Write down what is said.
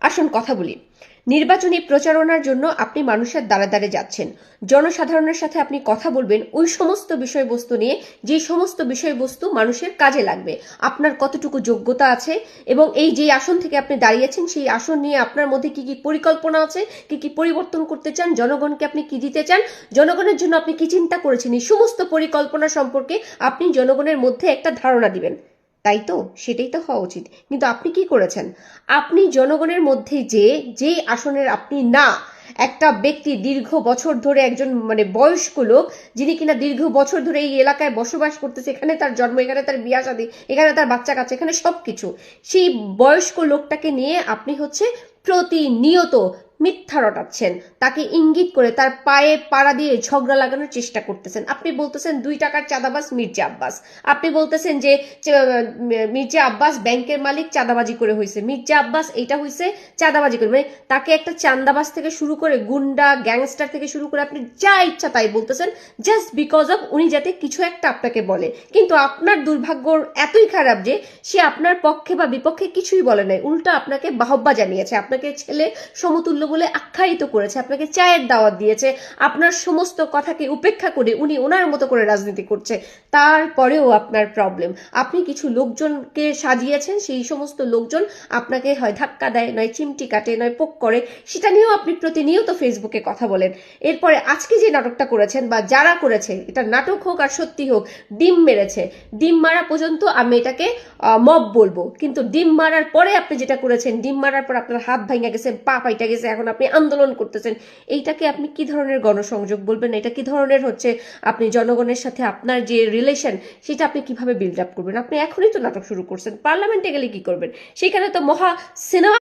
আসুন কথা বলি। নির্বাচনী প্রচারণার জন্য আপনি মানুষের দ্বারে দ্বারে যাচ্ছেন, জনসাধারণের সাথে আপনি কথা বলবেন ওই সমস্ত বিষয়বস্তু নিয়ে যে সমস্ত বিষয়বস্তু মানুষের কাজে লাগবে। আপনার কতটুকু যোগ্যতা আছে এবং এই যে আসন থেকে আপনি দাঁড়িয়েছেন সেই আসন নিয়ে আপনার মধ্যে কি কি পরিকল্পনা আছে, কি কি পরিবর্তন করতে চান, জনগণকে আপনি কি দিতে চান, জনগণের জন্য আপনি কি চিন্তা করেছেন, এই সমস্ত পরিকল্পনা সম্পর্কে আপনি জনগণের মধ্যে একটা ধারণা দিবেন। তাই তো, সেটাই তো হওয়া উচিত। কিন্তু আপনি কি করেছেন? আপনি জনগণের মধ্যে যে আসনের আপনি না, একটা ব্যক্তি দীর্ঘ বছর ধরে একজন বয়স্ক লোক, যিনি কিনা দীর্ঘ বছর ধরে এই এলাকায় বসবাস করতেছে, এখানে তার জন্ম, এখানে তার বিয়া শাদী, এখানে তার বাচ্চা কাচ্চা, এখানে সবকিছু, সেই বয়স্ক লোকটাকে নিয়ে আপনি প্রতিনিয়ত মিথ্যা রটাচ্ছেন, তাকে ইঙ্গিত করে তার পায়ে পাড়া দিয়ে ঝগড়া লাগানোর চেষ্টা করতেছেন। আপনি বলতেছেন 2 টাকার চাঁদাবাজ মির্জা আব্বাস, আপনি বলতেছেন যে মির্জা আব্বাস ব্যাংকের মালিক, চাঁদাবাজি করে হয়েছে, মির্জা আব্বাস এটা হয়েছে চাঁদাবাজি করে, তাকে একটা চাঁদাবাজ থেকে শুরু করে গুন্ডা গ্যাংস্টার থেকে শুরু করে আপনি যা ইচ্ছা তাই বলতেছেন, জাস্ট বিকজ অফ উনি যাতে কিছু একটা আপনাকে বলে। কিন্তু আপনার দুর্ভাগ্য এতই খারাপ যে সে আপনার পক্ষে বা বিপক্ষে কিছুই বলে নাই, উল্টা আপনাকে বাহবা জানিয়েছে, আপনাকে ছেলে সমতুল্য বলে আখ্যায়িত করেছে, আপনাকে চায়ের দাওয়াত দিয়েছে, আপনার সমস্ত কথাকে উপেক্ষা করে উনি ওনার মতো করে রাজনীতি করছে। তারপরেও আপনার প্রবলেম, আপনি কিছু লোকজনকে সাজিয়েছেন, সেই সমস্ত লোকজন আপনাকে হয় ধাক্কা দেয়, নয় চিমটি কাটে, নয় পোক করে, সেটা নিয়েও আপনি প্রতিনিয়ত ফেসবুকে কথা বলেন। এরপরে আজকে যে নাটকটা করেছেন বা যারা করেছে, এটা নাটক হোক আর সত্যি হোক, ডিম মেরেছে, ডিম মারা পর্যন্ত আমি এটাকে মব বলবো, কিন্তু ডিম মারার পরে আপনি যেটা করেছেন, ডিম মারার পর আপনার হাত ভাঙা গেছে, পা পাইটা গেছে, এখন আপনি আন্দোলন করতেছেন, এইটাকে আপনি কি ধরনের গণসংযোগ বলবেন? এটা কি ধরনের আপনি জনগণের সাথে আপনার যে রিলেশন, সেটা আপনি কিভাবে বিল্ড আপ করবেন? আপনি এখনই তো নাটক শুরু করছেন, পার্লামেন্টে গেলে কি করবেন? সেখানে তো মহা সিনেমা